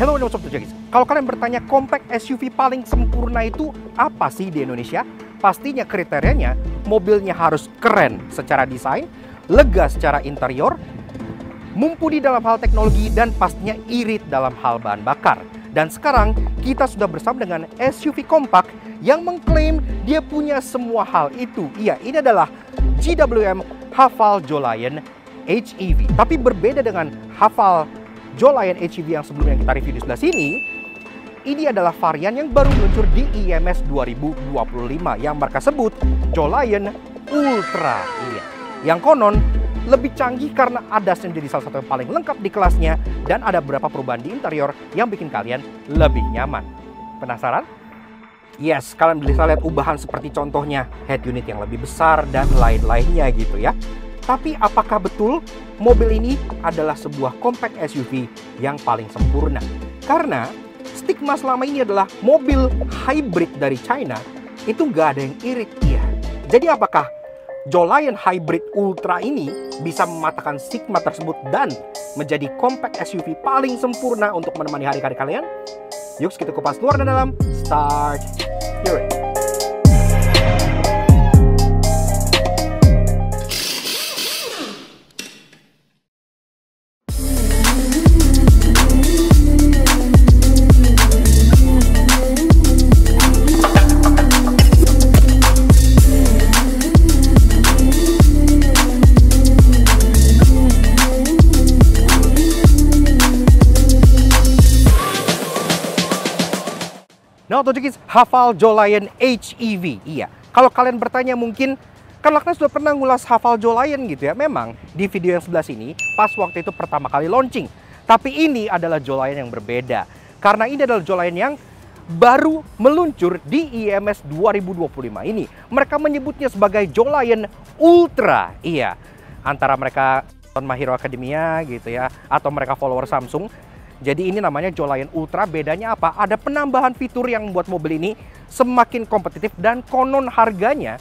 Hello, what's up guys? Kalau kalian bertanya compact SUV paling sempurna itu apa sih di Indonesia? Pastinya kriterianya mobilnya harus keren secara desain, lega secara interior, mumpuni dalam hal teknologi, dan pastinya irit dalam hal bahan bakar. Dan sekarang kita sudah bersama dengan SUV kompak yang mengklaim dia punya semua hal itu. Iya, ini adalah GWM Haval Jolion HEV. Tapi berbeda dengan Haval Jolion HEV yang sebelumnya kita review di sebelah sini, ini adalah varian yang baru meluncur di IMS 2025 yang mereka sebut Jolion Ultra. Iya, yang konon lebih canggih karena ADAS yang jadi salah satu yang paling lengkap di kelasnya, dan ada beberapa perubahan di interior yang bikin kalian lebih nyaman. Penasaran? Yes, kalian bisa lihat ubahan seperti contohnya head unit yang lebih besar dan lain-lainnya gitu ya. Tapi apakah betul mobil ini adalah sebuah compact SUV yang paling sempurna? Karena stigma selama ini adalah mobil hybrid dari China itu nggak ada yang irit ya. Jadi apakah Jolion Hybrid Ultra ini bisa mematahkan stigma tersebut dan menjadi compact SUV paling sempurna untuk menemani hari-hari kalian? Yuk kita kupas luar dan dalam. Start here. Nah, untuk Haval Jolion HEV. Iya, kalau kalian bertanya mungkin, kan Lakna sudah pernah ngulas Haval Jolion gitu ya. Memang di video yang sebelah sini, pas waktu itu pertama kali launching. Tapi ini adalah Jolion yang berbeda. Karena ini adalah Jolion yang baru meluncur di IMS 2025 ini. Mereka menyebutnya sebagai Jolion Ultra. Iya, antara mereka My Hero Academia gitu ya, atau mereka follower Samsung. Jadi ini namanya Jolion Ultra. Bedanya apa? Ada penambahan fitur yang membuat mobil ini semakin kompetitif dan konon harganya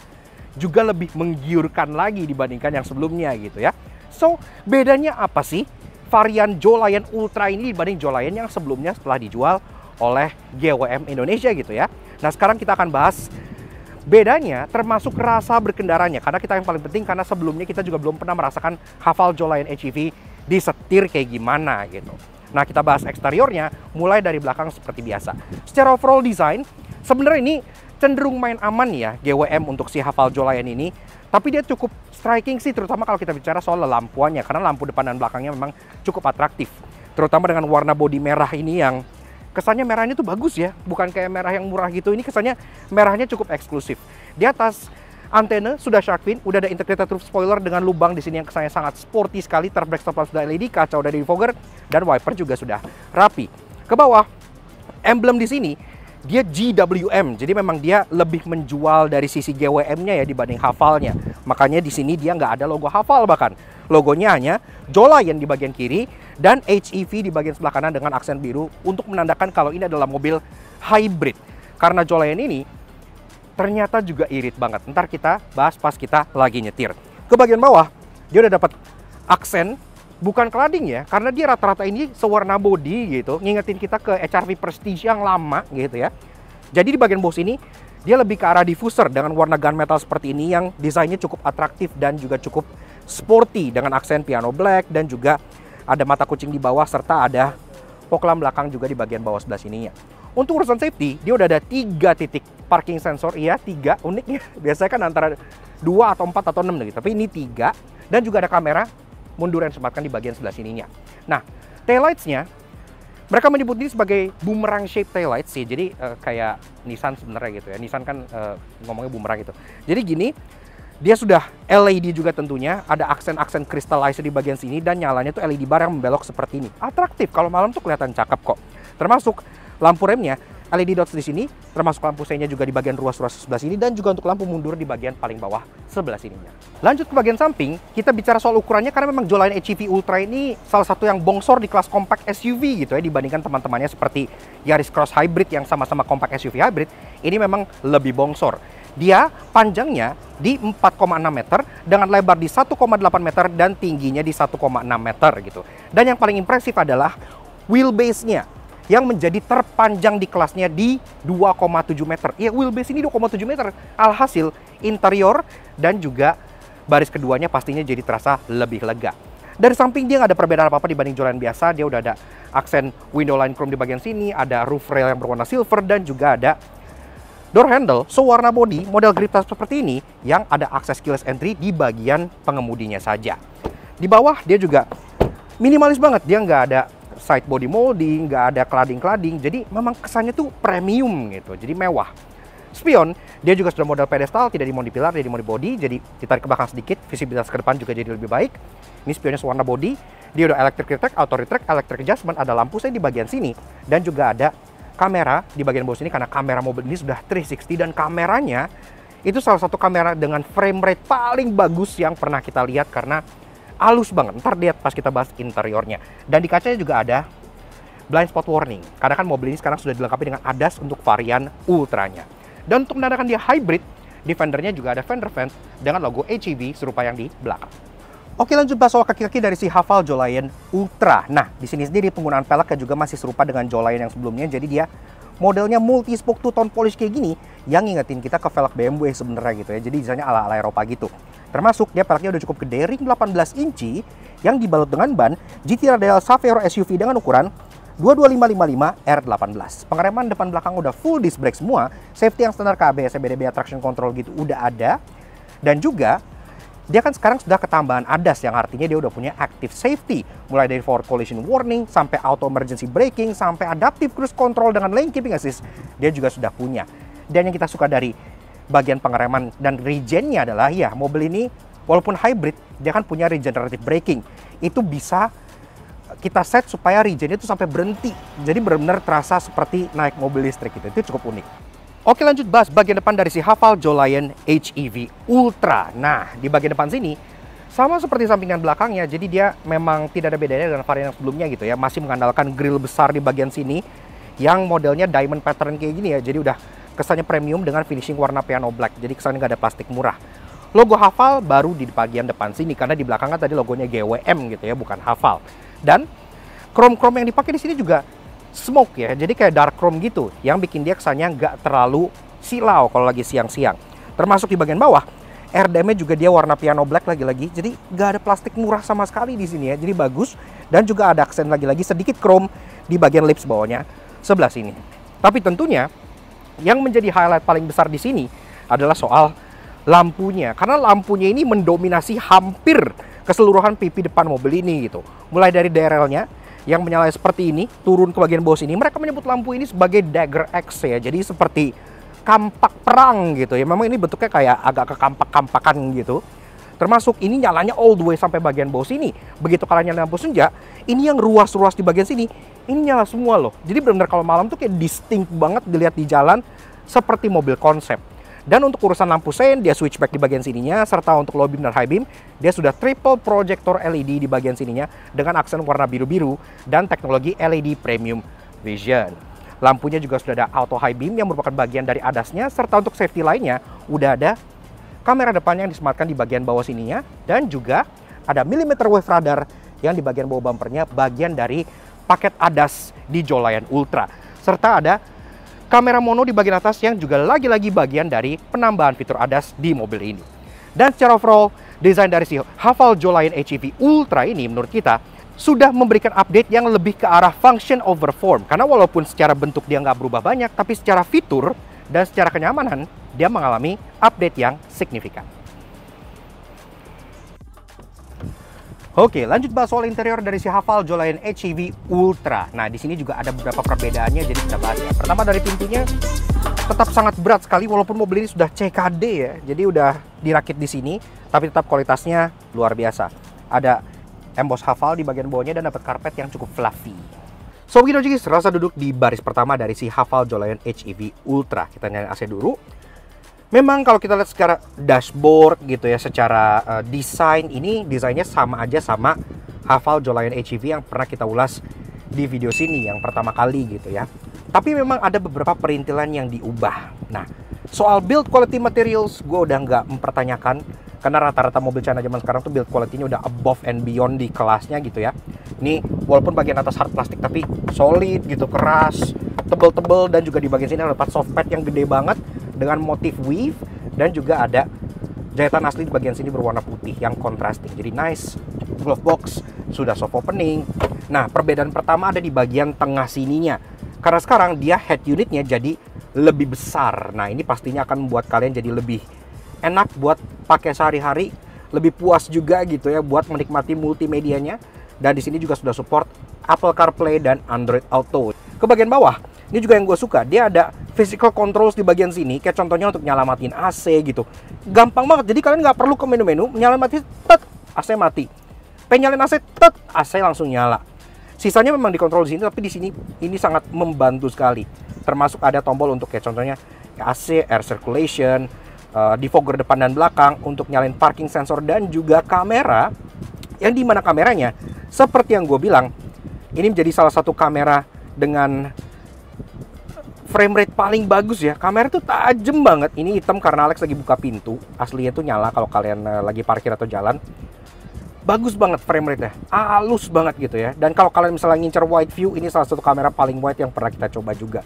juga lebih menggiurkan lagi dibandingkan yang sebelumnya gitu ya. So, bedanya apa sih varian Jolion Ultra ini dibanding Jolion yang sebelumnya setelah dijual oleh GWM Indonesia gitu ya. Nah, sekarang kita akan bahas bedanya termasuk rasa berkendaranya. Karena kita yang paling penting, karena sebelumnya kita juga belum pernah merasakan Haval Jolion HEV disetir kayak gimana gitu. Nah, kita bahas eksteriornya mulai dari belakang seperti biasa. Secara overall design, sebenarnya ini cenderung main aman ya GWM untuk si Haval Jolion ini. Tapi dia cukup striking sih, terutama kalau kita bicara soal lampuannya. Karena lampu depan dan belakangnya memang cukup atraktif. Terutama dengan warna bodi merah ini yang kesannya merahnya tuh bagus ya. Bukan kayak merah yang murah gitu, ini kesannya merahnya cukup eksklusif. Di atas antena sudah shark fin, udah ada integrated roof spoiler dengan lubang di sini yang kesannya sangat sporty sekali. Tailback stop lamp sudah LED, kaca udah defogger, dan wiper juga sudah rapi. Ke bawah, emblem di sini dia GWM, jadi memang dia lebih menjual dari sisi GWM-nya ya dibanding Havalnya. Makanya di sini dia nggak ada logo Haval, bahkan logonya hanya Jolion di bagian kiri dan HEV di bagian sebelah kanan dengan aksen biru untuk menandakan kalau ini adalah mobil hybrid. Karena Jolion ini ternyata juga irit banget. Ntar kita bahas pas kita lagi nyetir. Ke bagian bawah, dia udah dapat aksen, bukan cladding ya, karena dia rata-rata ini sewarna body gitu, ngingetin kita ke HR-V Prestige yang lama gitu ya. Jadi di bagian bawah sini, dia lebih ke arah diffuser dengan warna gunmetal seperti ini yang desainnya cukup atraktif dan juga cukup sporty dengan aksen piano black, dan juga ada mata kucing di bawah serta ada fog lamp belakang juga di bagian bawah sebelah sininya. Untuk urusan safety, dia udah ada 3 titik parking sensor. Iya, 3 uniknya. Biasanya kan antara 2 atau 4 atau 6 gitu. Tapi ini 3. Dan juga ada kamera mundur yang disempatkan di bagian sebelah sininya. Nah, taillights-nya, mereka menyebut ini sebagai boomerang shape taillights sih. Jadi kayak Nissan sebenarnya gitu ya. Nissan kan ngomongnya boomerang gitu. Jadi gini, dia sudah LED juga tentunya. Ada aksen-aksen crystallizer di bagian sini. Dan nyalanya tuh LED bar yang membelok seperti ini. Atraktif, kalau malam tuh kelihatan cakep kok. Termasuk lampu remnya, LED dots di sini, termasuk lampu seinnya juga di bagian ruas-ruas sebelah sini, dan juga untuk lampu mundur di bagian paling bawah sebelah sininya. Lanjut ke bagian samping, kita bicara soal ukurannya karena memang Jolion HEV Ultra ini salah satu yang bongsor di kelas compact SUV gitu ya, dibandingkan teman-temannya seperti Yaris Cross Hybrid yang sama-sama compact SUV hybrid, ini memang lebih bongsor. Dia panjangnya di 4,6 meter dengan lebar di 1,8 meter dan tingginya di 1,6 meter gitu. Dan yang paling impresif adalah wheelbase-nya. yang menjadi terpanjang di kelasnya di 2,7 meter. Ya, wheelbase ini 2,7 meter. Alhasil, interior dan juga baris keduanya pastinya jadi terasa lebih lega. Dari samping dia nggak ada perbedaan apa-apa dibanding Jolayan biasa. Dia udah ada aksen window line chrome di bagian sini, ada roof rail yang berwarna silver, dan juga ada door handle sewarna body model grip top seperti ini yang ada akses keyless entry di bagian pengemudinya saja. Di bawah dia juga minimalis banget, dia nggak ada side body molding, nggak ada cladding-cladding, jadi memang kesannya tuh premium gitu, jadi mewah. Spion, dia juga sudah model pedestal, tidak dimodi pilar, tidak dimodi body, jadi ditarik ke belakang sedikit, visibilitas ke depan juga jadi lebih baik. Ini spionnya warna body, dia udah electric retract, auto retract, electric adjustment, ada lampu sen di bagian sini, dan juga ada kamera di bagian bawah sini, karena kamera mobil ini sudah 360, dan kameranya itu salah satu kamera dengan frame rate paling bagus yang pernah kita lihat, karena halus banget. Ntar lihat pas kita bahas interiornya. Dan di kacanya juga ada blind spot warning, karena kan mobil ini sekarang sudah dilengkapi dengan ADAS untuk varian ultranya. Dan untuk menandakan dia hybrid, di fendernya juga ada fender vents dengan logo HEV serupa yang di belakang. Oke, lanjut bahas soal kaki-kaki dari si Haval Jolayan Ultra. Nah, di sini sendiri penggunaan peleknya juga masih serupa dengan Jolayan yang sebelumnya. Jadi dia modelnya multi spoke two tone polish kayak gini, yang ngingetin kita ke velg BMW sebenarnya gitu ya. Jadi desainnya ala-ala Eropa gitu. Termasuk dia peleknya udah cukup gede, ring 18 inci yang dibalut dengan ban GT Radial Savero SUV dengan ukuran 22555 R18. Pengereman depan belakang udah full disc brake semua, safety yang standar ABS, CBDB, traction control gitu udah ada. Dan juga dia kan sekarang sudah ketambahan ADAS yang artinya dia udah punya active safety, mulai dari forward collision warning sampai auto emergency braking sampai adaptive cruise control dengan lane keeping assist dia juga sudah punya. Dan yang kita suka dari bagian pengereman dan regennya adalah ya mobil ini walaupun hybrid dia kan punya regenerative braking, itu bisa kita set supaya regennya itu sampai berhenti, jadi benar-benar terasa seperti naik mobil listrik gitu. Itu cukup unik. Oke, lanjut bahas bagian depan dari si Haval Jolayan HEV Ultra. Nah, di bagian depan sini sama seperti sampingan belakangnya, jadi dia memang tidak ada bedanya dengan varian yang sebelumnya gitu ya, masih mengandalkan grill besar di bagian sini yang modelnya diamond pattern kayak gini ya, jadi udah kesannya premium dengan finishing warna piano black, jadi kesannya nggak ada plastik murah. Logo Haval baru di bagian depan sini, karena di belakangnya tadi logonya GWM gitu ya, bukan Haval. Dan chrome-chrome yang dipakai di sini juga smoke ya, jadi kayak dark chrome gitu, yang bikin dia kesannya nggak terlalu silau kalau lagi siang-siang. Termasuk di bagian bawah, RDM-nya juga dia warna piano black lagi-lagi, jadi nggak ada plastik murah sama sekali di sini ya, jadi bagus. Dan juga ada aksen lagi-lagi sedikit chrome di bagian lips bawahnya sebelah sini. Tapi tentunya yang menjadi highlight paling besar di sini adalah soal lampunya, karena lampunya ini mendominasi hampir keseluruhan pipi depan mobil ini gitu. Mulai dari DRL-nya yang menyala seperti ini, turun ke bagian bawah sini, mereka menyebut lampu ini sebagai Dagger X ya, jadi seperti kampak perang gitu ya. Memang ini bentuknya kayak agak kekampak-kampakan gitu. Termasuk ini nyalanya all the way sampai bagian bawah sini. Begitu kalau nyala lampu senja, ini yang ruas-ruas di bagian sini, ini nyala semua loh. Jadi benar-benar kalau malam tuh kayak distinct banget dilihat di jalan, seperti mobil konsep. Dan untuk urusan lampu sen, dia switchback di bagian sininya, serta untuk low beam dan high beam, dia sudah triple projector LED di bagian sininya dengan aksen warna biru-biru dan teknologi LED Premium Vision. Lampunya juga sudah ada auto high beam yang merupakan bagian dari ADAS-nya, serta untuk safety lainnya udah ada kamera depannya yang disematkan di bagian bawah sininya, dan juga ada millimeter wave radar yang di bagian bawah bumpernya, bagian dari paket ADAS di Jolayan Ultra. Serta ada kamera mono di bagian atas yang juga lagi-lagi bagian dari penambahan fitur ADAS di mobil ini. Dan secara overall, desain dari si Haval Jolayan HEV Ultra ini menurut kita sudah memberikan update yang lebih ke arah function over form. Karena walaupun secara bentuk dia nggak berubah banyak, tapi secara fitur dan secara kenyamanan, dia mengalami update yang signifikan. Oke, lanjut bahas soal interior dari si Haval Jolayan HEV Ultra. Nah, di sini juga ada beberapa perbedaannya, jadi kita bahas ya. Pertama dari pintunya, tetap sangat berat sekali walaupun mobil ini sudah CKD ya. Jadi udah dirakit di sini, tapi tetap kualitasnya luar biasa. Ada emboss Haval di bagian bawahnya dan dapat karpet yang cukup fluffy. So begitu guys, rasa duduk di baris pertama dari si Haval Jolayan HEV Ultra. Kita nyalain AC dulu. Memang kalau kita lihat secara dashboard gitu ya, secara desain, ini desainnya sama aja sama Haval Jolayan HEV yang pernah kita ulas di video sini yang pertama kali gitu ya. Tapi memang ada beberapa perintilan yang diubah. Nah, soal build quality materials gue udah nggak mempertanyakan, karena rata-rata mobil China zaman sekarang tuh build quality-nya udah above and beyond di kelasnya gitu ya. Ini walaupun bagian atas hard plastik tapi solid gitu, keras, tebel-tebel, dan juga di bagian sini ada soft pad yang gede banget dengan motif weave, dan juga ada jahitan asli di bagian sini berwarna putih yang contrasting. Jadi nice. Glove box sudah soft opening. Nah, perbedaan pertama ada di bagian tengah sininya. Karena sekarang dia head unitnya jadi lebih besar. Nah, ini pastinya akan membuat kalian jadi lebih enak buat pakai sehari-hari, lebih puas juga gitu ya buat menikmati multimedianya. Dan di sini juga sudah support Apple CarPlay dan Android Auto. Ke bagian bawah, ini juga yang gue suka. Dia ada physical controls di bagian sini. Kayak contohnya untuk nyalamatin AC gitu. Gampang banget. Jadi kalian nggak perlu ke menu-menu. Nyalamatin, tet, AC mati. Penyalain AC, tet, AC langsung nyala. Sisanya memang dikontrol di sini, tapi di sini ini sangat membantu sekali. Termasuk ada tombol untuk kayak contohnya AC, air circulation, defogger depan dan belakang, untuk nyalain parking sensor, dan juga kamera. Yang dimana kameranya, seperti yang gue bilang, ini menjadi salah satu kamera dengan frame rate paling bagus ya. Kamera tuh tajam banget. Ini hitam karena Alex lagi buka pintu. Aslinya tuh nyala kalau kalian lagi parkir atau jalan. Bagus banget frame rate-nya, halus banget gitu ya. Dan kalau kalian misalnya ngincer wide view, ini salah satu kamera paling wide yang pernah kita coba juga.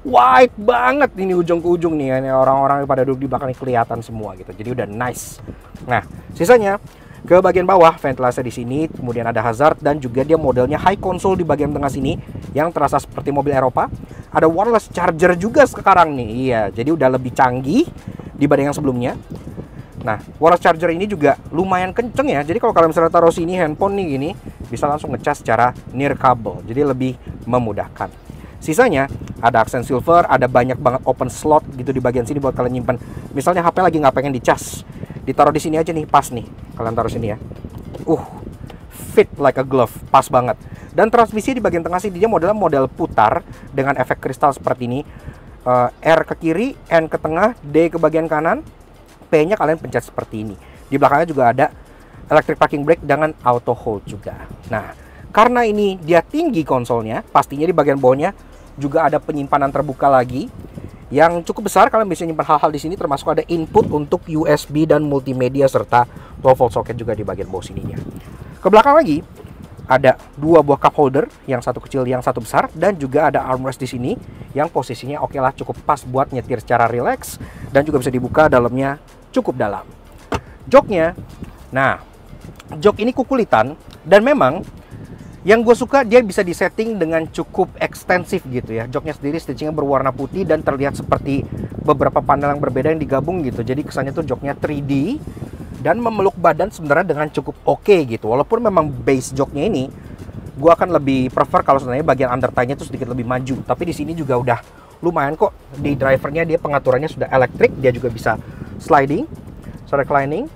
Wide banget ini ujung ke ujung nih. Ini orang-orang pada duduk di belakang kelihatan semua gitu. Jadi udah nice. Nah, sisanya ke bagian bawah, ventilasi di sini, kemudian ada hazard, dan juga dia modelnya high console di bagian tengah sini yang terasa seperti mobil Eropa. Ada wireless charger juga sekarang nih. Iya, jadi udah lebih canggih dibanding yang sebelumnya. Nah, wireless charger ini juga lumayan kenceng ya. Jadi kalau kalian misalnya taruh sini handphone nih gini, bisa langsung ngecas secara near kabel. Jadi lebih memudahkan. Sisanya ada aksen silver, ada banyak banget open slot gitu di bagian sini buat kalian nyimpan. Misalnya HP lagi nggak pengen dicas, ditaruh di sini aja nih, pas nih. Kalian taruh sini ya. Fit like a glove, pas banget. Dan transmisi di bagian tengah sini dia modelnya model putar dengan efek kristal seperti ini. R ke kiri, N ke tengah, D ke bagian kanan. P-nya kalian pencet seperti ini. Di belakangnya juga ada electric parking brake dengan auto hold juga. Nah, karena ini dia tinggi konsolnya, pastinya di bagian bawahnya juga ada penyimpanan terbuka lagi yang cukup besar. Kalian bisa nyimpan hal-hal di sini, termasuk ada input untuk USB dan multimedia serta 12 volt socket juga di bagian bawah sininya. Ke belakang lagi ada dua buah cup holder, yang satu kecil, yang satu besar, dan juga ada armrest di sini yang posisinya oke lah, cukup pas buat nyetir secara relax, dan juga bisa dibuka dalamnya cukup dalam. Joknya, nah, jok ini kukulitan, dan memang yang gue suka dia bisa disetting dengan cukup ekstensif gitu ya. Joknya sendiri stitchingnya berwarna putih dan terlihat seperti beberapa panel yang berbeda yang digabung gitu. Jadi kesannya tuh joknya 3D dan memeluk badan sebenarnya dengan cukup oke gitu. Walaupun memang base joknya ini gue akan lebih prefer kalau sebenarnya bagian under tie-nya tuh sedikit lebih maju. Tapi di sini juga udah lumayan kok. Di drivernya dia pengaturannya sudah elektrik, dia juga bisa sliding, reclining,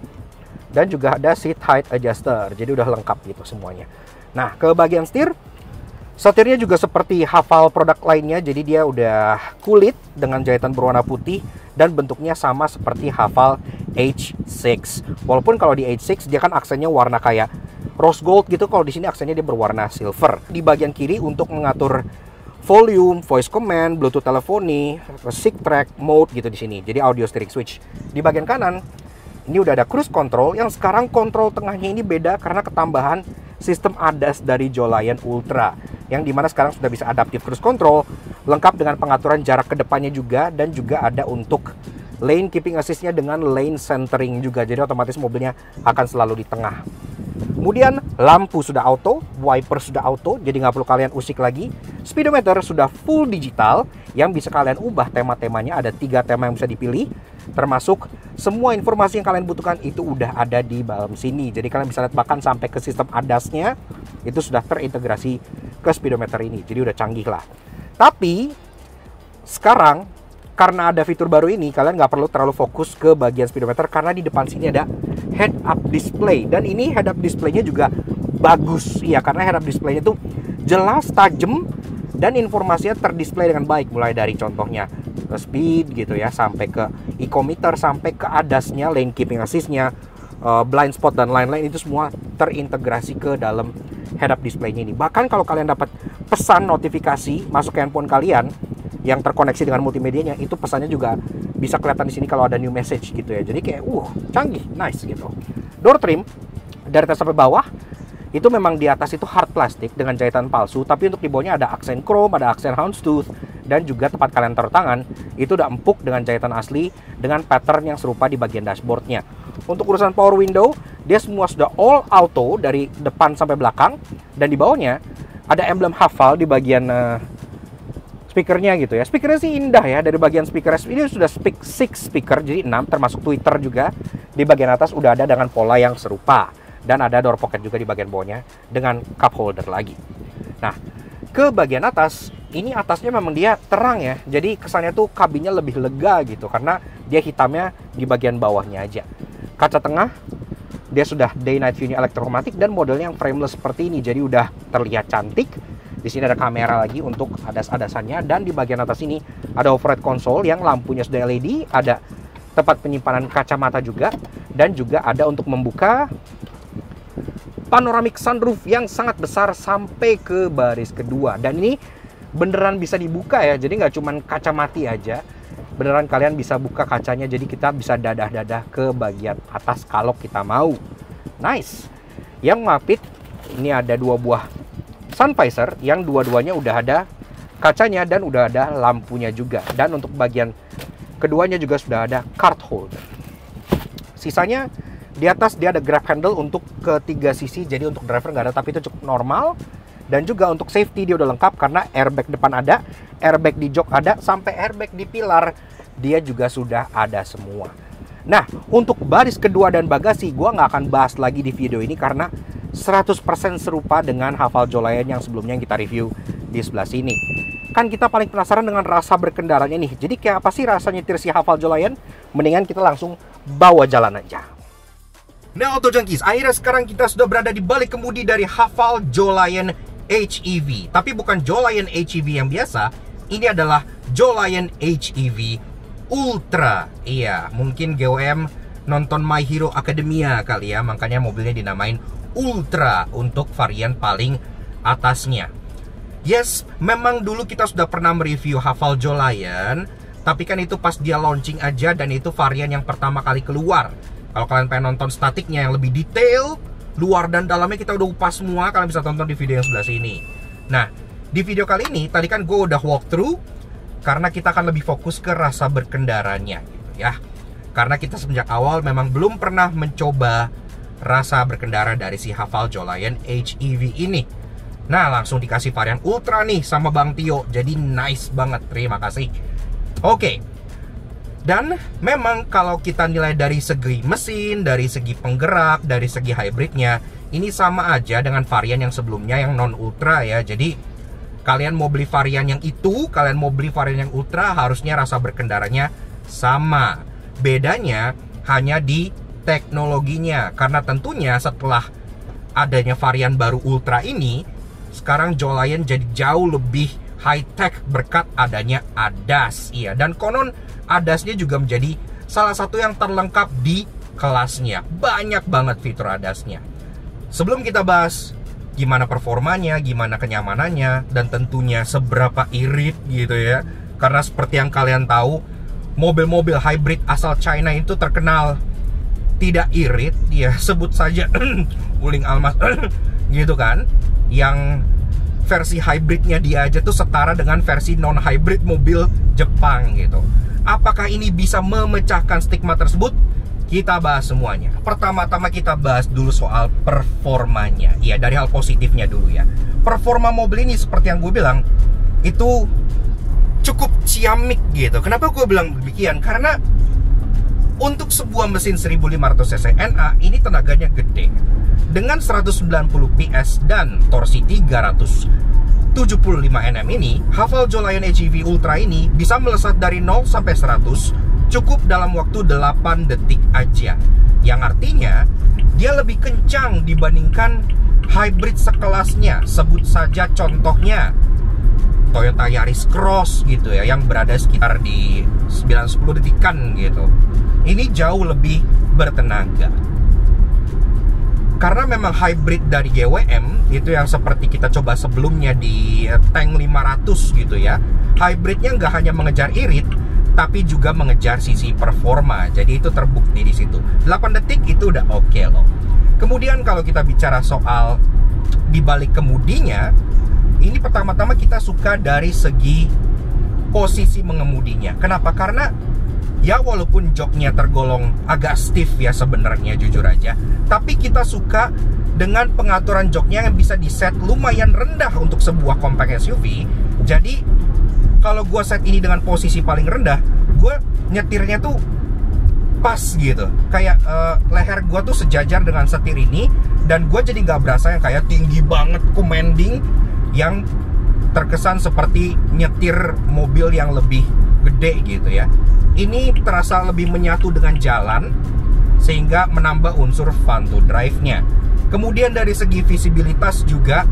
dan juga ada seat height adjuster. Jadi udah lengkap gitu semuanya. Nah, ke bagian setirnya juga seperti Haval produk lainnya. Jadi dia udah kulit dengan jahitan berwarna putih dan bentuknya sama seperti Haval H6. Walaupun kalau di H6 dia kan aksennya warna kayak rose gold gitu, kalau di sini aksennya dia berwarna silver. Di bagian kiri untuk mengatur volume, voice command, Bluetooth teleponi, sync track, mode gitu di sini. Jadi audio steering switch. Di bagian kanan ini udah ada cruise control, yang sekarang kontrol tengahnya ini beda karena ketambahan sistem ADAS dari Jolayan Ultra, yang dimana sekarang sudah bisa adaptive cruise control, lengkap dengan pengaturan jarak ke depannya juga, dan juga ada untuk lane keeping assist-nya dengan lane centering juga, jadi otomatis mobilnya akan selalu di tengah. Kemudian lampu sudah auto, wiper sudah auto, jadi nggak perlu kalian usik lagi. Speedometer sudah full digital, yang bisa kalian ubah tema-temanya. Ada 3 tema yang bisa dipilih, termasuk semua informasi yang kalian butuhkan itu udah ada di dalam sini. Jadi kalian bisa lihat bahkan sampai ke sistem ADAS-nya itu sudah terintegrasi ke speedometer ini. Jadi udah canggih lah. Tapi sekarang karena ada fitur baru ini, kalian nggak perlu terlalu fokus ke bagian speedometer karena di depan sini ada head up display, dan ini head up display-nya juga bagus ya, karena head up display-nya tuh jelas, tajam, dan informasinya terdisplay dengan baik, mulai dari contohnya speed gitu ya, sampai ke ecometer, sampai ke ADAS-nya, lane keeping assist-nya, blind spot dan lain-lain, itu semua terintegrasi ke dalam head up display-nya ini. Bahkan kalau kalian dapat pesan notifikasi masuk ke handphone kalian yang terkoneksi dengan multimedianya, itu pesannya juga bisa kelihatan di sini kalau ada new message gitu ya. Jadi kayak canggih, nice gitu. Door trim dari atas sampai bawah itu memang di atas itu hard plastik dengan jahitan palsu, tapi untuk di bawahnya ada aksen chrome, ada aksen houndstooth, dan juga tempat kalian taruh tangan itu udah empuk dengan jahitan asli dengan pattern yang serupa di bagian dashboardnya. Untuk urusan power window, dia semua sudah all auto dari depan sampai belakang, dan di bawahnya ada emblem Hafal di bagian speakernya gitu ya. Speakernya sih indah ya, dari bagian speaker ini sudah 6 speaker, jadi 6 termasuk tweeter juga. Di bagian atas udah ada dengan pola yang serupa, dan ada door pocket juga di bagian bawahnya dengan cup holder lagi. Nah, ke bagian atas, ini atasnya memang dia terang ya, jadi kesannya tuh kabinnya lebih lega gitu, karena dia hitamnya di bagian bawahnya aja. Kaca tengah, dia sudah day night view-nya elektromatik dan modelnya yang frameless seperti ini, jadi udah terlihat cantik. Di sini ada kamera lagi untuk adas-adasannya, dan di bagian atas ini ada overhead console yang lampunya sudah LED, ada tempat penyimpanan kacamata juga, dan juga ada untuk membuka panoramic sunroof yang sangat besar sampai ke baris kedua. Dan ini beneran bisa dibuka ya, jadi nggak cuman kaca mati aja, beneran kalian bisa buka kacanya, jadi kita bisa dadah-dadah ke bagian atas kalau kita mau. Nice. Yang mapit, ini ada 2 buah sun visor yang dua-duanya udah ada kacanya dan udah ada lampunya juga. Dan untuk bagian keduanya juga sudah ada card holder. Sisanya di atas dia ada grab handle untuk ketiga sisi, jadi untuk driver nggak ada, tapi itu cukup normal. Dan juga untuk safety dia udah lengkap karena airbag depan ada, airbag di jok ada, sampai airbag di pilar dia juga sudah ada semua. Nah, untuk baris kedua dan bagasi gua nggak akan bahas lagi di video ini karena 100% serupa dengan Hafal Jolayan yang sebelumnya yang kita review di sebelah sini. Kan kita paling penasaran dengan rasa berkendaranya nih. Jadi kayak apa sih rasanya nyetir si Hafal Jolayan? Mendingan kita langsung bawa jalan aja. Nah, Auto Junkies, akhirnya sekarang kita sudah berada di balik kemudi dari Hafal Jolayan HEV. Tapi bukan Jolayan HEV yang biasa, ini adalah Jolayan HEV Ultra. Iya, mungkin GOM nonton My Hero Academia kali ya, makanya mobilnya dinamain Ultra untuk varian paling atasnya. Yes, memang dulu kita sudah pernah mereview Hafal Jolayan, tapi kan itu pas dia launching aja, dan itu varian yang pertama kali keluar. Kalau kalian pengen nonton statiknya yang lebih detail, luar dan dalamnya kita udah upas semua, kalian bisa tonton di video yang sebelah sini. Nah, di video kali ini, tadi kan gue udah walkthrough, karena kita akan lebih fokus ke rasa berkendaranya gitu ya. Karena kita semenjak awal memang belum pernah mencoba rasa berkendara dari si Hafal Jolayan HEV ini. Nah, langsung dikasih varian Ultra nih sama Bang Tio. Jadi nice banget, terima kasih. Oke. Dan memang kalau kita nilai dari segi mesin, dari segi penggerak, dari segi hybridnya, ini sama aja dengan varian yang sebelumnya yang non Ultra ya. Jadi kalian mau beli varian yang itu, kalian mau beli varian yang Ultra, harusnya rasa berkendaranya sama. Bedanya hanya di teknologinya, karena tentunya setelah adanya varian baru Ultra ini, sekarang Jolayan jadi jauh lebih high tech berkat adanya ADAS. Iya, dan konon ADAS-nya juga menjadi salah satu yang terlengkap di kelasnya. Banyak banget fitur ADAS-nya. Sebelum kita bahas gimana performanya, gimana kenyamanannya, dan tentunya seberapa irit gitu ya, karena seperti yang kalian tahu, mobil-mobil hybrid asal China itu terkenal tidak irit, ya sebut saja Wuling Almas gitu kan, yang versi hybridnya dia aja tuh setara dengan versi non hybrid mobil Jepang gitu. Apakah ini bisa memecahkan stigma tersebut? Kita bahas semuanya. Pertama-tama kita bahas dulu soal performanya. Ya, dari hal positifnya dulu ya. Performa mobil ini seperti yang gue bilang, itu cukup ciamik gitu. Kenapa gue bilang demikian? Karena untuk sebuah mesin 1500 cc NA ini tenaganya gede. Dengan 190 PS dan torsi 375 Nm ini, Hafal Jolayan HEV Ultra ini bisa melesat dari 0 sampai 100 cukup dalam waktu 8 detik aja. Yang artinya dia lebih kencang dibandingkan hybrid sekelasnya. Sebut saja contohnya Toyota Yaris Cross gitu ya, yang berada sekitar di 9-10 detikan gitu. Ini jauh lebih bertenaga. Karena memang hybrid dari GWM itu yang seperti kita coba sebelumnya di Tank 500 gitu ya. Hybridnya nggak hanya mengejar irit, tapi juga mengejar sisi performa. Jadi itu terbukti di situ. 8 detik itu udah oke loh. Kemudian kalau kita bicara soal di balik kemudinya, ini pertama-tama kita suka dari segi posisi mengemudinya. Kenapa? Karena ya walaupun joknya tergolong agak stiff ya sebenarnya, jujur aja, tapi kita suka dengan pengaturan joknya yang bisa di-set lumayan rendah untuk sebuah compact SUV. Jadi kalau gue set ini dengan posisi paling rendah, gue nyetirnya tuh pas gitu, kayak leher gue tuh sejajar dengan setir ini, dan gue jadi nggak berasa yang kayak tinggi banget commanding, yang terkesan seperti nyetir mobil yang lebih gede gitu ya. Ini terasa lebih menyatu dengan jalan sehingga menambah unsur fun to drive-nya. Kemudian dari segi visibilitas juga,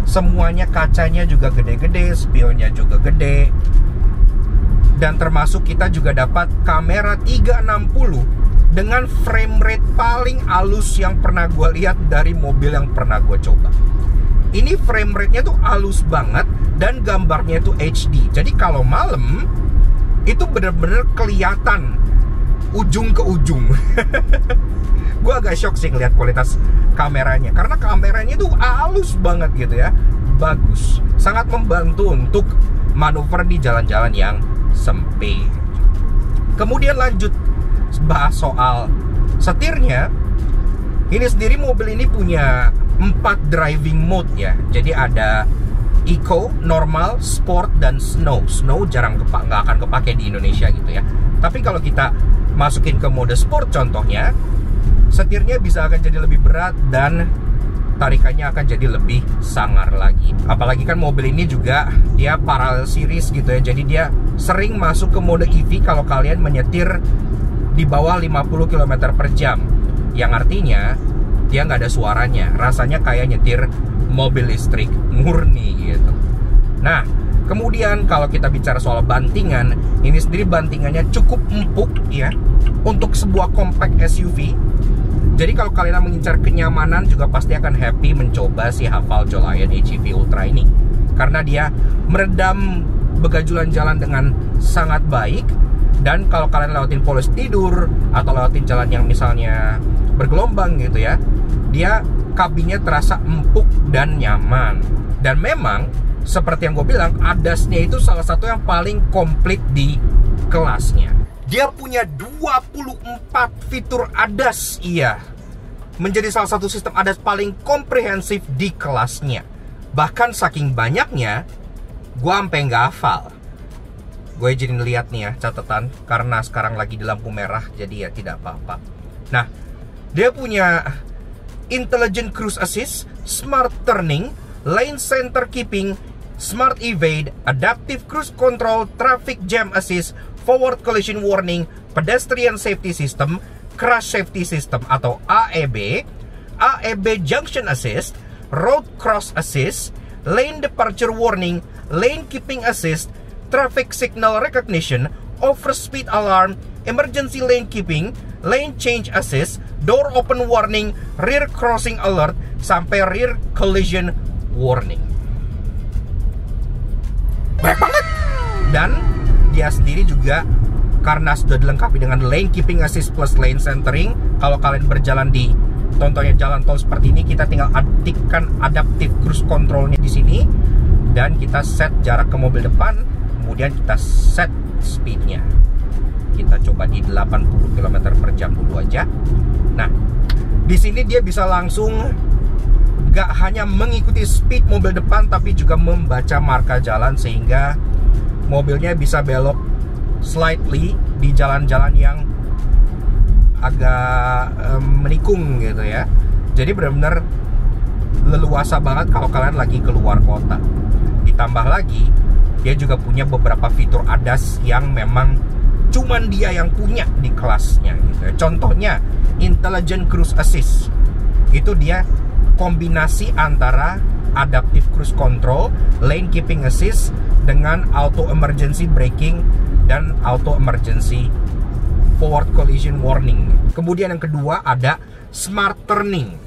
semuanya kacanya juga gede-gede, spionnya juga gede. Dan termasuk kita juga dapat kamera 360 dengan frame rate paling halus yang pernah gue lihat dari mobil yang pernah gue coba. Ini frame rate-nya tuh halus banget dan gambarnya tuh HD. Jadi kalau malam itu bener-bener kelihatan ujung ke ujung. Gue agak shock sih ngeliat kualitas kameranya, karena kameranya tuh halus banget gitu ya. Bagus, sangat membantu untuk manuver di jalan-jalan yang sempit. Kemudian lanjut bahas soal setirnya. Ini sendiri mobil ini punya 4 driving mode ya. Jadi ada Eco, Normal, Sport, dan Snow. Snow jarang nggak akan kepake di Indonesia gitu ya. Tapi kalau kita masukin ke mode Sport contohnya, setirnya bisa akan jadi lebih berat dan tarikannya akan jadi lebih sangar lagi. Apalagi kan mobil ini juga dia parallel series gitu ya. Jadi dia sering masuk ke mode EV kalau kalian menyetir di bawah 50 km per jam. Yang artinya dia nggak ada suaranya. Rasanya kayak nyetir mobil listrik murni gitu. Nah, kemudian kalau kita bicara soal bantingan, ini sendiri bantingannya cukup empuk ya untuk sebuah compact SUV. Jadi kalau kalian mengincar kenyamanan juga pasti akan happy mencoba si Haval Jolion HEV Ultra ini, karena dia meredam begajulan jalan dengan sangat baik. Dan kalau kalian lewatin polos tidur atau lewatin jalan yang misalnya bergelombang gitu ya, dia kabinnya terasa empuk dan nyaman. Dan memang seperti yang gue bilang, ADAS-nya itu salah satu yang paling komplit di kelasnya. Dia punya 24 fitur ADAS, iya. Menjadi salah satu sistem ADAS paling komprehensif di kelasnya. Bahkan saking banyaknya, gue sampai nggak hafal. Gue izinin lihat nih ya catatan, karena sekarang lagi di lampu merah, jadi ya tidak apa-apa. Nah, dia punya Intelligent Cruise Assist, Smart Turning, Lane Center Keeping, Smart Evade, Adaptive Cruise Control, Traffic Jam Assist, Forward Collision Warning, Pedestrian Safety System, Crash Safety System atau AEB, AEB Junction Assist, Road Cross Assist, Lane Departure Warning, Lane Keeping Assist, Traffic Signal Recognition, Overspeed Alarm, Emergency Lane Keeping, Lane Change Assist, Door Open Warning, Rear Crossing Alert, sampai Rear Collision Warning. Banyak banget. Dan dia sendiri juga karena sudah dilengkapi dengan Lane Keeping Assist plus Lane Centering. Kalau kalian berjalan di contohnya jalan tol seperti ini, kita tinggal aktifkan Adaptive Cruise Control-nya di sini dan kita set jarak ke mobil depan, kemudian kita set speed-nya. Kita coba di 80 km per jam dulu aja. Nah, di sini dia bisa langsung gak hanya mengikuti speed mobil depan, tapi juga membaca marka jalan sehingga mobilnya bisa belok slightly di jalan-jalan yang agak menikung gitu ya. Jadi benar-benar leluasa banget kalau kalian lagi keluar kota. Ditambah lagi, dia juga punya beberapa fitur ADAS yang memang cuman dia yang punya di kelasnya gitu ya. Contohnya Intelligent Cruise Assist. Itu dia kombinasi antara Adaptive Cruise Control, Lane Keeping Assist dengan Auto Emergency Braking dan Auto Emergency Forward Collision Warning. Kemudian yang kedua ada Smart Turning.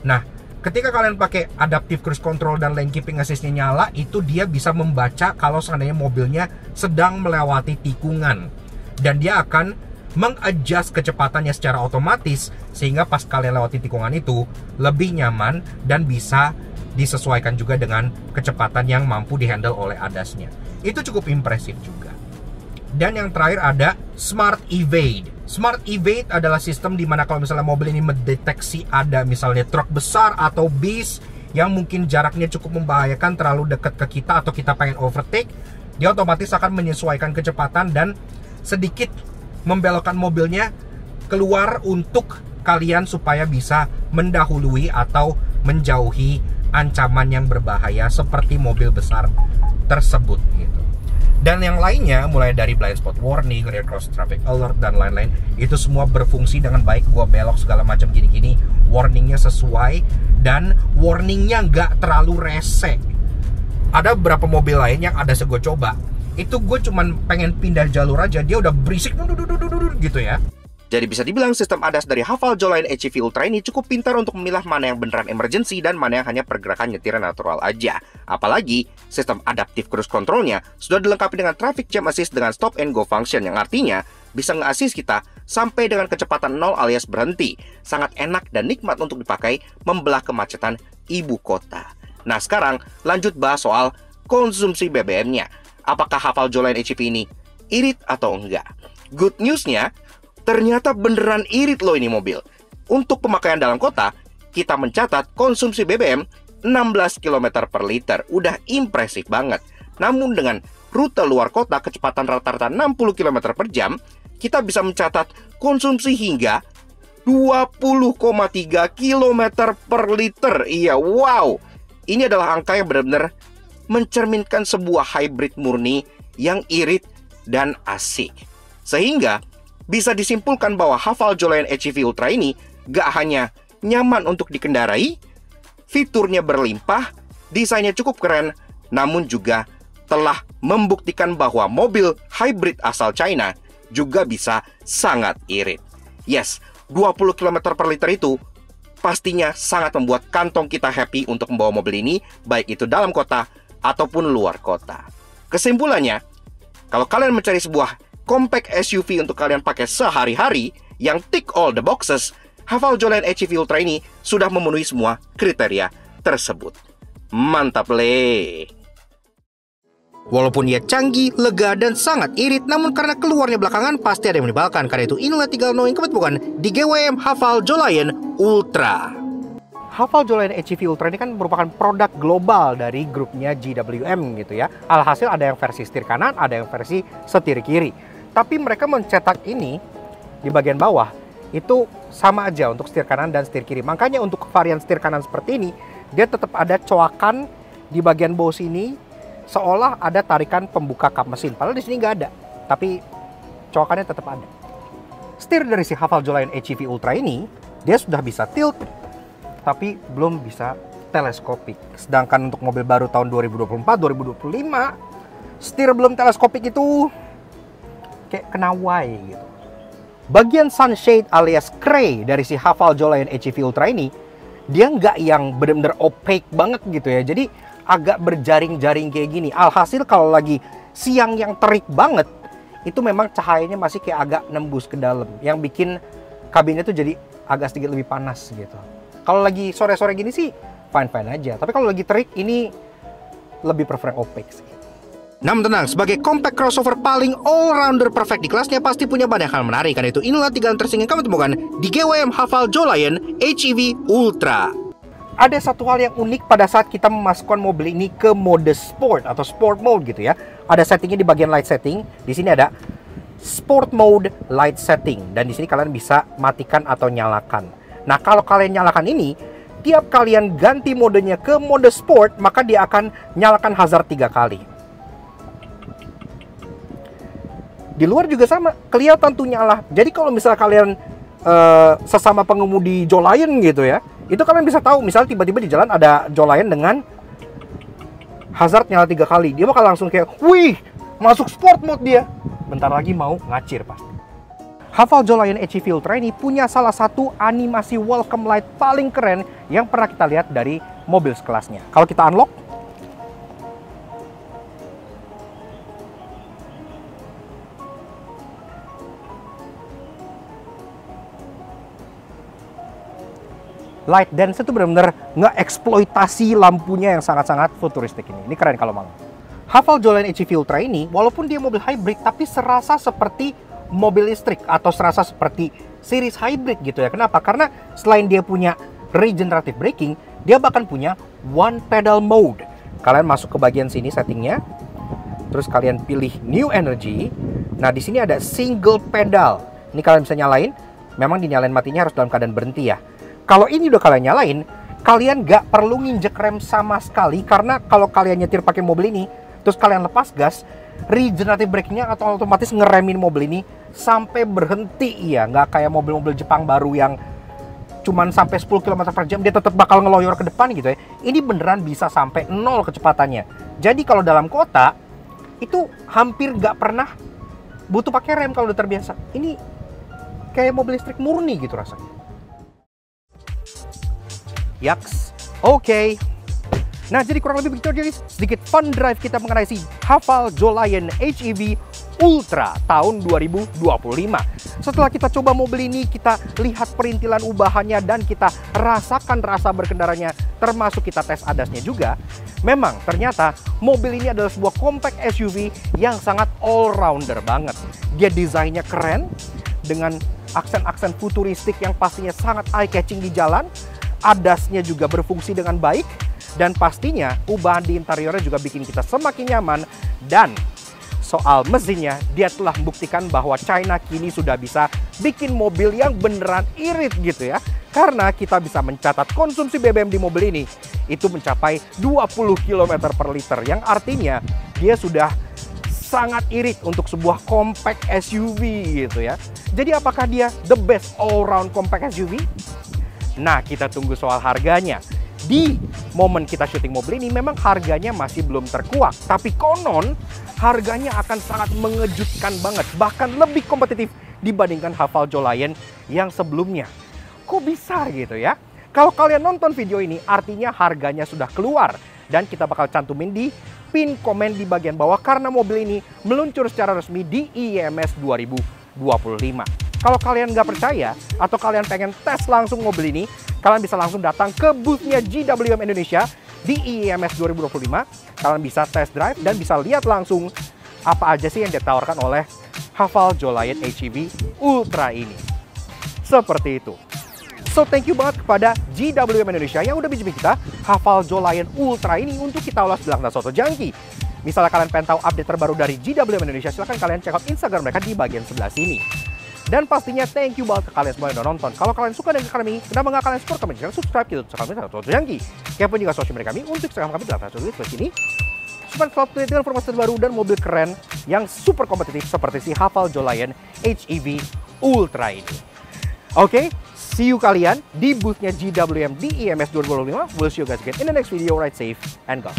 Nah, ketika kalian pakai Adaptive Cruise Control dan Lane Keeping Assist-nya nyala, itu dia bisa membaca kalau seandainya mobilnya sedang melewati tikungan. Dan dia akan mengadjust kecepatannya secara otomatis, sehingga pas kalian lewati tikungan itu lebih nyaman dan bisa disesuaikan juga dengan kecepatan yang mampu dihandle oleh ADAS-nya. Itu cukup impresif juga. Dan yang terakhir ada Smart Evade. Smart Evade adalah sistem di mana kalau misalnya mobil ini mendeteksi ada misalnya truk besar atau bis yang mungkin jaraknya cukup membahayakan, terlalu dekat ke kita atau kita pengen overtake, dia otomatis akan menyesuaikan kecepatan dan sedikit membelokkan mobilnya keluar untuk kalian supaya bisa mendahului atau menjauhi ancaman yang berbahaya seperti mobil besar tersebut gitu. Dan yang lainnya mulai dari blind spot warning, rear cross traffic alert dan lain-lain, itu semua berfungsi dengan baik. Gua belok segala macam gini-gini, warningnya sesuai dan warningnya nggak terlalu rese. Ada beberapa mobil lain yang ada gue coba, itu gue cuman pengen pindah jalur aja, dia udah berisik gitu ya. Jadi bisa dibilang sistem ADAS dari Haval Jolayan HEV Ultra ini cukup pintar untuk memilah mana yang beneran emergency dan mana yang hanya pergerakan nyetir natural aja. Apalagi sistem adaptive cruise controlnya sudah dilengkapi dengan traffic jam assist dengan stop and go function, yang artinya bisa nge-assist kita sampai dengan kecepatan 0 alias berhenti. Sangat enak dan nikmat untuk dipakai membelah kemacetan ibu kota. Nah sekarang lanjut bahas soal konsumsi BBM-nya. Apakah Haval Jolayan HEV ini irit atau enggak? Good news-nya, ternyata beneran irit loh ini mobil. Untuk pemakaian dalam kota, kita mencatat konsumsi BBM 16 km per liter. Udah impresif banget. Namun dengan rute luar kota kecepatan rata-rata 60 km per jam, kita bisa mencatat konsumsi hingga 20,3 km per liter. Iya, wow. Ini adalah angka yang benar-benar mencerminkan sebuah hybrid murni yang irit dan asik. Sehingga bisa disimpulkan bahwa Haval Jolayan HEV Ultra ini gak hanya nyaman untuk dikendarai, fiturnya berlimpah, desainnya cukup keren, namun juga telah membuktikan bahwa mobil hybrid asal China juga bisa sangat irit. Yes, 20 km per liter itu pastinya sangat membuat kantong kita happy untuk membawa mobil ini, baik itu dalam kota ataupun luar kota. Kesimpulannya, kalau kalian mencari sebuah compact SUV untuk kalian pakai sehari-hari yang tick all the boxes, Haval Jolayan HEV Ultra ini sudah memenuhi semua kriteria tersebut. Mantap le! Walaupun ia canggih, lega, dan sangat irit, namun karena keluarnya belakangan pasti ada yang menibalkan. Karena itu inilah 3 hal yang bukan di GWM Haval Jolayan Ultra. Haval Jolayan HEV Ultra ini kan merupakan produk global dari grupnya GWM gitu ya. Alhasil ada yang versi setir kanan, ada yang versi setir kiri. Tapi mereka mencetak ini di bagian bawah itu sama aja untuk setir kanan dan setir kiri. Makanya untuk varian setir kanan seperti ini, dia tetap ada coakan di bagian bawah sini, seolah ada tarikan pembuka kap mesin. Padahal di sini nggak ada, tapi coakannya tetap ada. Setir dari si Haval Jolayan HEV Ultra ini, dia sudah bisa tilt, tapi belum bisa teleskopik. Sedangkan untuk mobil baru tahun 2024-2025, setir belum teleskopik itu kayak kena way gitu. Bagian sunshade alias gray dari si Haval Jolayan HEV Ultra ini, dia nggak yang bener-bener opaque banget gitu ya. Jadi agak berjaring-jaring kayak gini. Alhasil kalau lagi siang yang terik banget, itu memang cahayanya masih kayak agak nembus ke dalam, yang bikin kabinnya tuh jadi agak sedikit lebih panas gitu. Kalau lagi sore-sore gini sih fine-fine aja. Tapi kalau lagi terik ini lebih prefer opaque sih. Namun tenang, sebagai compact crossover paling all-rounder perfect di kelasnya pasti punya banyak hal menarik. Karena itu inilah 3 hal tersinggung yang kamu temukan di GWM Haval Jolayan HEV Ultra. Ada satu hal yang unik pada saat kita memasukkan mobil ini ke mode sport atau sport mode gitu ya. Ada settingnya di bagian light setting. Di sini ada sport mode light setting. Dan di sini kalian bisa matikan atau nyalakan. Nah, kalau kalian nyalakan ini, tiap kalian ganti modenya ke mode sport, maka dia akan nyalakan hazard 3 kali. Di luar juga sama, kelihatan tuh nyala. Jadi kalau misalnya kalian sesama pengemudi Jolayan gitu ya, itu kalian bisa tahu, misalnya tiba-tiba di jalan ada Jolayan dengan hazard nyala 3 kali. Dia bakal langsung kayak, wih, masuk sport mode dia. Bentar lagi mau ngacir pasti. Haval Jolayan HEV Ultra ini punya salah satu animasi welcome light paling keren yang pernah kita lihat dari mobil sekelasnya. Kalau kita unlock, Light Dance itu benar-benar nge-eksploitasi lampunya yang sangat-sangat futuristik ini. Ini keren kalau mau. Haval Jolion HEV Ultra ini, walaupun dia mobil hybrid, tapi serasa seperti mobil listrik atau serasa seperti series hybrid gitu ya. Kenapa? Karena selain dia punya regenerative braking, dia bahkan punya one pedal mode. Kalian masuk ke bagian sini settingnya, terus kalian pilih New Energy. Nah, di sini ada single pedal. Ini kalian bisa nyalain. Memang dinyalain matinya harus dalam keadaan berhenti ya. Kalau ini udah kalian nyalain, kalian nggak perlu nginjek rem sama sekali, karena kalau kalian nyetir pakai mobil ini, terus kalian lepas gas, regenerative braking-nya atau otomatis ngeremin mobil ini sampai berhenti ya. Nggak kayak mobil-mobil Jepang baru yang cuman sampai 10 km per jam dia tetap bakal ngeloyor ke depan gitu ya. Ini beneran bisa sampai 0 kecepatannya. Jadi kalau dalam kota, itu hampir nggak pernah butuh pakai rem kalau udah terbiasa. Ini kayak mobil listrik murni gitu rasanya. Yaks, oke. Nah, jadi kurang lebih begitu jadi sedikit fun drive kita mengenai si Haval Jolion HEV Ultra tahun 2025. Setelah kita coba mobil ini, kita lihat perintilan ubahannya dan kita rasakan rasa berkendaranya, termasuk kita tes adasnya juga. Memang ternyata mobil ini adalah sebuah compact SUV yang sangat all-rounder banget. Dia desainnya keren dengan aksen-aksen futuristik yang pastinya sangat eye-catching di jalan. Adasnya juga berfungsi dengan baik, dan pastinya ubahan di interiornya juga bikin kita semakin nyaman. Dan soal mesinnya, dia telah membuktikan bahwa China kini sudah bisa bikin mobil yang beneran irit gitu ya. Karena kita bisa mencatat konsumsi BBM di mobil ini itu mencapai 20 km per liter, yang artinya dia sudah sangat irit untuk sebuah compact SUV gitu ya. Jadi apakah dia the best all-round compact SUV? Nah, kita tunggu soal harganya. Di momen kita syuting mobil ini memang harganya masih belum terkuak, tapi konon harganya akan sangat mengejutkan banget, bahkan lebih kompetitif dibandingkan Haval Jolion yang sebelumnya. Kok bisa gitu ya? Kalau kalian nonton video ini, artinya harganya sudah keluar, dan kita bakal cantumin di pin komen di bagian bawah karena mobil ini meluncur secara resmi di IMS 2025. Kalau kalian nggak percaya atau kalian pengen tes langsung mobil ini, kalian bisa langsung datang ke booth-nya GWM Indonesia di IMS 2025. Kalian bisa test drive dan bisa lihat langsung apa aja sih yang ditawarkan oleh Haval Jolion HEV Ultra ini. Seperti itu. So, thank you banget kepada GWM Indonesia yang udah pinjemin kita Haval Jolion Ultra ini untuk kita ulas di Langkah Soto Jangki. Misalnya kalian pengen tahu update terbaru dari GWM Indonesia, silahkan kalian check out Instagram mereka di bagian sebelah sini. Dan pastinya thank you banget ke kalian semua yang udah nonton. Kalau kalian suka dengan kami, kenapa nggak kalian support kami? Jangan subscribe ke YouTube kami Langkah Soto Jangki. Kepoin juga sosial media kami untuk Instagram kami di Langkah Soto Jangki sini. Supaya selalu update dengan informasi terbaru dan mobil keren yang super kompetitif seperti si Haval Jolion HEV Ultra ini. Oke, see you kalian di booth-nya GWM di IMS 2025. We'll see you guys again in the next video. Ride safe and go.